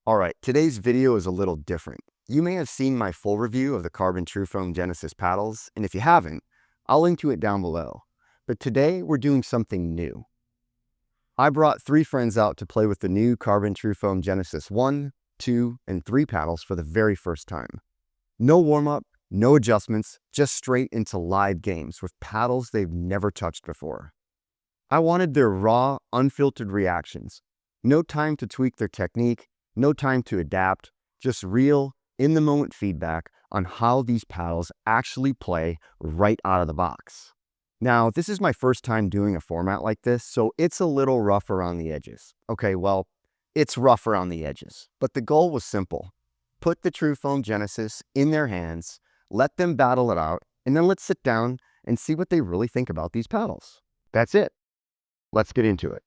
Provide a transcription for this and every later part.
Alright, today's video is a little different. You may have seen my full review of the CRBN TruFoam Genesis paddles, and if you haven't, I'll link to it down below. But today we're doing something new. I brought 3 friends out to play with the new CRBN TruFoam Genesis 1, 2, and 3 paddles for the very first time. No warm-up, no adjustments, just straight into live games with paddles they've never touched before. I wanted their raw, unfiltered reactions. No time to tweak their technique, no time to adapt, just real, in-the-moment feedback on how these paddles actually play right out of the box. Now, this is my first time doing a format like this, so it's a little rough around the edges. Okay, well, it's rough around the edges, but the goal was simple. Put the TruFoam Genesis in their hands, let them battle it out, and then let's sit down and see what they really think about these paddles. That's it. Let's get into it.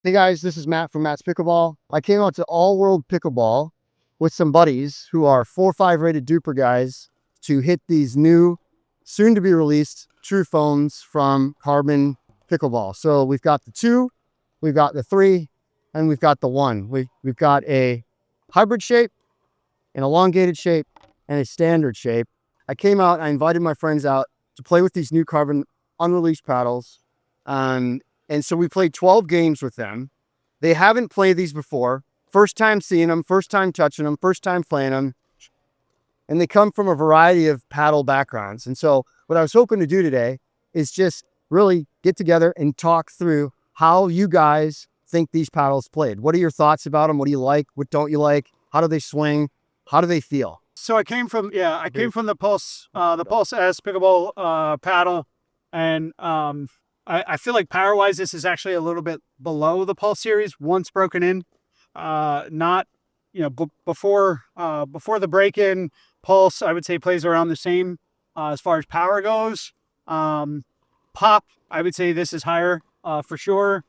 Hey guys, this is Matt from Matt's Pickleball. I came out to All World Pickleball with some buddies who are 4 or 5 rated duper guys to hit these new, soon to be released TruFoams from CRBN Pickleball. So we've got the 2, we've got the 3, and we've got the 1. We've got a hybrid shape, an elongated shape, and a standard shape. I came out, I invited my friends out to play with these new CRBN unreleased paddles. And so we played 12 games with them. They haven't played these before. First time seeing them, first time touching them, first time playing them. And they come from a variety of paddle backgrounds. And so what I was hoping to do today is just really get together and talk through how you guys think these paddles played. What are your thoughts about them? What do you like? What don't you like? How do they swing? How do they feel? So I came from the Pulse S pickleball paddle, and I feel like power-wise, this is actually a little bit below the Pulse series once broken in. Not, before the break-in, Pulse, I would say, plays around the same as far as power goes. Pop, I would say this is higher for sure.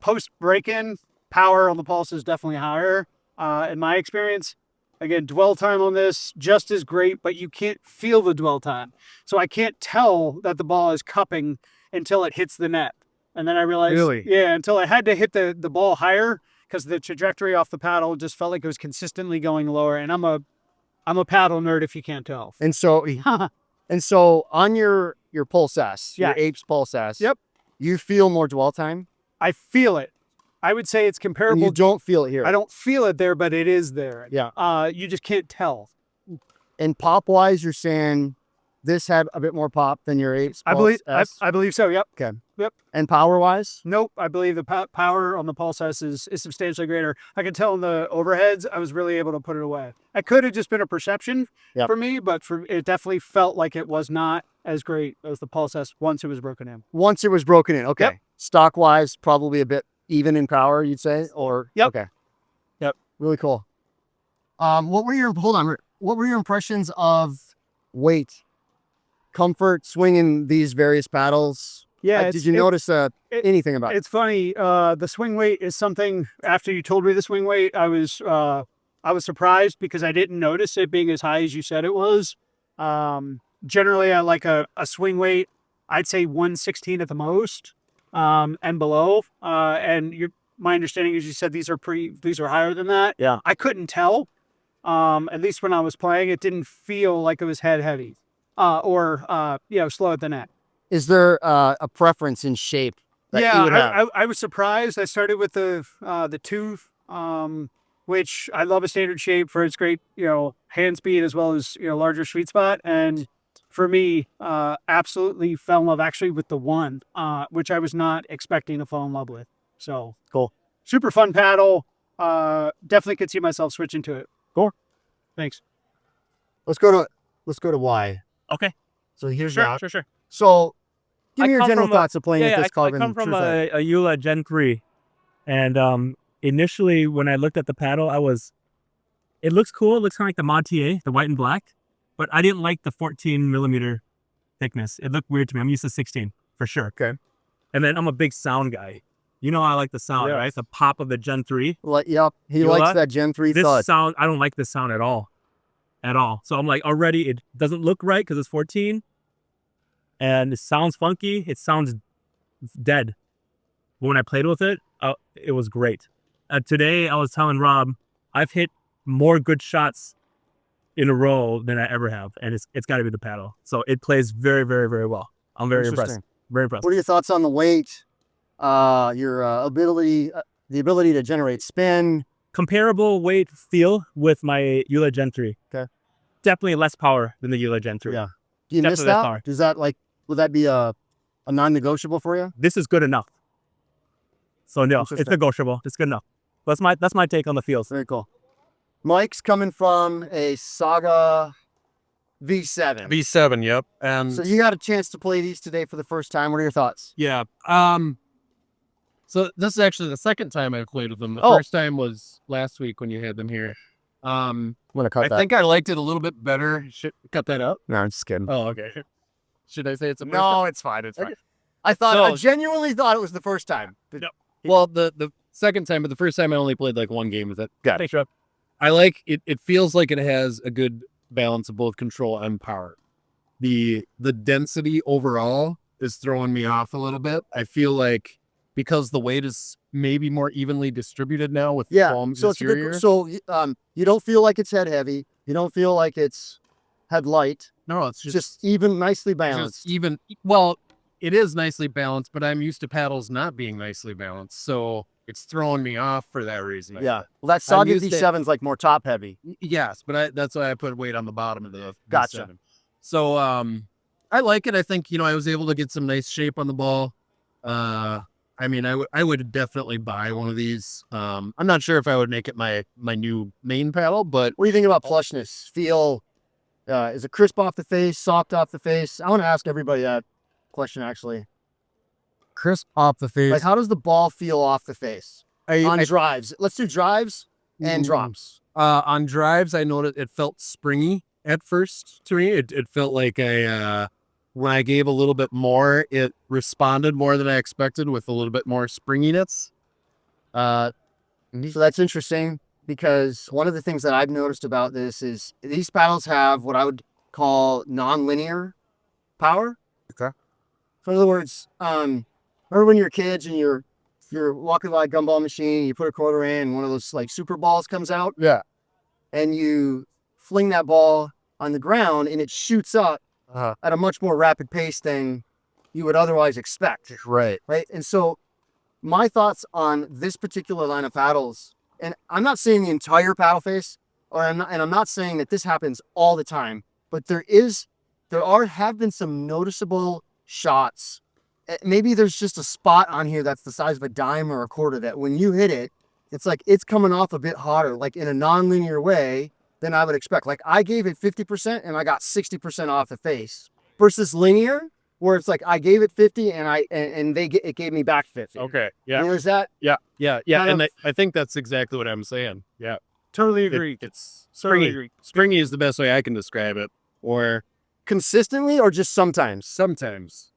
Post break-in, power on the Pulse is definitely higher in my experience. Again, dwell time on this, just as great, but you can't feel the dwell time. So I can't tell that the ball is cupping until it hits the net. And then I realized, Really? yeah, until I had to hit the ball higher because the trajectory off the paddle just felt like it was consistently going lower. And I'm a paddle nerd, if you can't tell. And so on your Pulse S, your Apes Pulse S, yep, you feel more dwell time? I feel it. I would say it's comparable. And you don't feel it here. I don't feel it there, but it is there. Yeah. You just can't tell. And pop-wise, you're saying this had a bit more pop than your Apes Pulse S? I believe so, yep. Okay. Yep. And power-wise? Nope. I believe the power on the Pulse S is substantially greater. I can tell in the overheads, I was really able to put it away. It could have just been a perception for me, but it definitely felt like it was not as great as the Pulse S once it was broken in. Once it was broken in, okay. Yep. Stock-wise, probably a bit even in power, you'd say? Or yep. Okay. Yep. Really cool. What were your impressions of weight, comfort, swinging these various paddles? Yeah. Did you notice anything about it? It's funny. The swing weight is something, after you told me the swing weight, I was surprised because I didn't notice it being as high as you said it was. Generally, I like a swing weight, I'd say 116 at the most, and below. And my understanding is you said these are higher than that. Yeah. I couldn't tell. At least when I was playing, it didn't feel like it was head heavy, or slow at the net. Is there a preference in shape that you would have? I was surprised. I started with the 2, which I love a standard shape for its great, hand speed as well as, larger sweet spot. And for me, absolutely fell in love actually with the 1, which I was not expecting to fall in love with. So cool. Super fun paddle. Definitely could see myself switching to it. Cool. Thanks. Let's go to Y. Okay. So here's Sure. So give me your general thoughts of playing with this CRBN. I come from a Eula Gen 3. And initially, when I looked at the paddle, it looks cool. It looks kind of like the Montier, the white and black. But I didn't like the 14 millimeter thickness. It looked weird to me. I'm used to 16 for sure. Okay. And then I'm a big sound guy. You know I like the sound, Yeah. right? The pop of the Gen 3. Yep. He You know likes what? that Gen 3 This thud. sound, I don't like this sound at all. At all. So I'm like, already it doesn't look right because it's 14. And it sounds funky. It sounds dead. But when I played with it, it was great. Today, I was telling Rob, I've hit more good shots in a row than I ever have. And it's got to be the paddle. So it plays very, very, very well. I'm very impressed. Interesting. Very impressed. What are your thoughts on the weight? Your ability, the ability to generate spin. Comparable weight feel with my Eula Gen 3. Okay. Definitely less power than the Eula Gen 3. Yeah. Do you miss Definitely less that? power. Does that would that be a non-negotiable for you? This is good enough. So no, it's Interesting. negotiable. It's good enough. That's my take on the feels. Very cool. Mike's coming from a Saga V7. V7, yep. And So you got a chance to play these today for the first time. What are your thoughts? yeah. So this is actually the second time I played with them. The Oh. first time was last week when you had them here. I'm gonna cut I that. think I liked it a little bit better. Should cut that up? No, I'm just kidding. Oh, okay. Should I say it's a first No, time? it's fine. It's Okay. fine. I thought I So- genuinely thought it was the first time. No. Well, the second time, but the first time I only played like one game with it. Got it. Thanks, Rob. I like it. It feels like it has a good balance of both control and power. The density overall is throwing me off a little bit. I feel like because the weight is maybe more evenly distributed now with Yeah. foam So it's a interior. good. So you don't feel like it's head heavy. You don't feel like it's head light. No, it's It's just just even, nicely just balanced. even. Well, it is nicely balanced, but I'm used to paddles not being nicely balanced, so it's throwing me off for that reason. Yeah. Well, that Saga used to- V7 is like more top heavy. Yes, but that's why I put weight on the bottom of the Gotcha. V7. So I like it. I think I was able to get some nice shape on the ball. I mean, I would definitely buy one of these. I'm not sure if I would make it my new main paddle, but What do you think about plushness? Feel, is it crisp off the face, soft off the face? I want to ask everybody that question actually. crisp off the face. Like, how does the ball feel off the face on I drives? Let's do drives and Mm. drops. On drives, I noticed it felt springy at first to me. It felt like when I gave a little bit more, it responded more than I expected with a little bit more springiness. So that's interesting because one of the things that I've noticed about this is these paddles have what I would call nonlinear power. Okay. So in other words, remember when you're kids and you're walking by a gumball machine, you put a quarter in, and one of those like super balls comes out, Yeah. and you fling that ball on the ground, and it shoots up at a much more rapid pace than you would otherwise expect. Right. Right. And so my thoughts on this particular line of paddles, and I'm not saying the entire paddle face, I'm not saying that this happens all the time, but there have been some noticeable shots. Maybe there's just a spot on here that's the size of a dime or a quarter that when you hit it, it's like it's coming off a bit hotter, like in a non-linear way than I would expect. Like I gave it 50% and I got 60% off the face versus linear, where it's like I gave it 50 and it gave me back 50. Okay. You Yeah. know, there's that. Yeah. kind And of- I think that's exactly what I'm saying. Yeah. Totally It- agree. it's Totally springy. agree. Springy is the best way I can describe it. Or Consistently or just sometimes? sometimes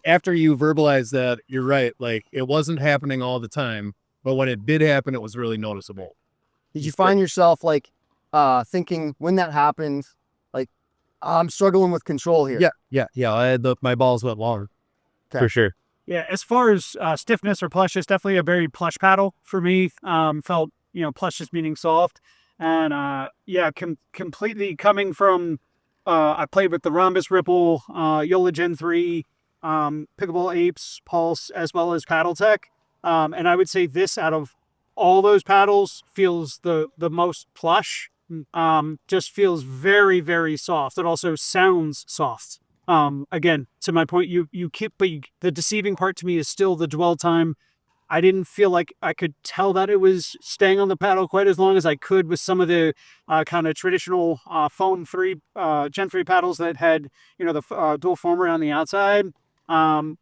after you verbalize that, you're right. Like it wasn't happening all the time, but when it did happen, it was really noticeable. Did you find yourself like thinking when that happened, like I'm struggling with control here? Yeah. I had my balls went long. Okay. For sure. Yeah, as far as stiffness or plush, it's definitely a very plush paddle for me. Felt, plush just meaning soft. And completely coming from, I played with the Rhombus Ripple, Yola Gen 3, Pickleball Apes, Pulse, as well as Paddle Tech. And I would say this out of all those paddles feels the most plush. Just feels very, very soft. It also sounds soft. Again, to my point, the deceiving part to me is still the dwell time. I didn't feel like I could tell that it was staying on the paddle quite as long as I could with some of the kind of traditional foam Gen 3 paddles that had, the dual foam around the outside.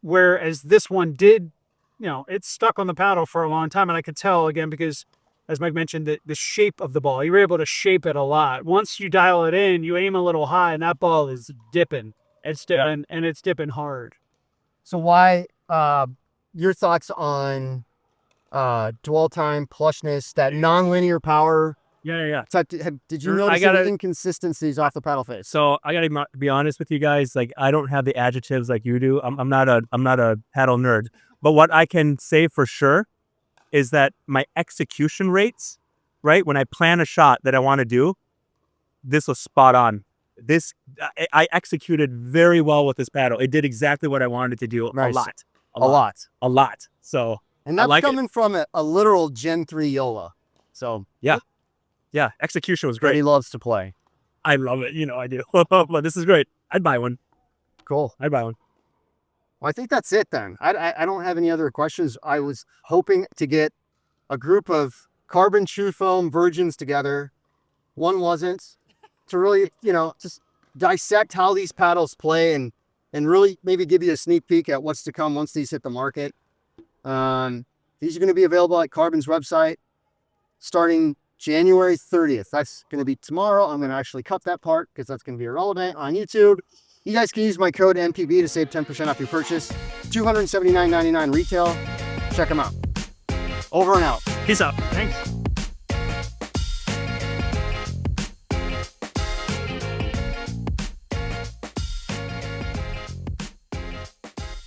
Whereas this one did, it stuck on the paddle for a long time. And I could tell again, because as Mike mentioned, the shape of the ball. You're able to shape it a lot. Once you dial it in, you aim a little high, and that ball is dipping. It's dipping, and it's dipping hard. So why, your thoughts on dwell time, plushness, that nonlinear power? Yeah. So did you I notice gotta- any inconsistencies off the paddle face? So I gotta be honest with you guys. Like, I don't have the adjectives like you do. I'm not a paddle nerd. But what I can say for sure is that my execution rates, right, when I plan a shot that I want to do, this was spot on. I executed very well with this paddle. It did exactly what I wanted it to do. Nice. A lot. So, And I that's like it. coming from a literal Gen 3 Yola. So yeah, execution was that he great. loves to play. I love it. I do. But this is great. I'd buy one. Cool. I'd buy one. Well, I think that's it then. I don't have any other questions. I was hoping to get a group of carbon TruFoam virgins together. One wasn't. To really, just dissect how these paddles play and really maybe give you a sneak peek at what's to come once these hit the market. These are going to be available at Carbon's website starting January 30th. That's going to be tomorrow. I'm going to actually cut that part because that's going to be irrelevant on YouTube. You guys can use my code MPB to save 10% off your purchase. $279.99 retail. Check them out. Over and out. Peace out. Thanks.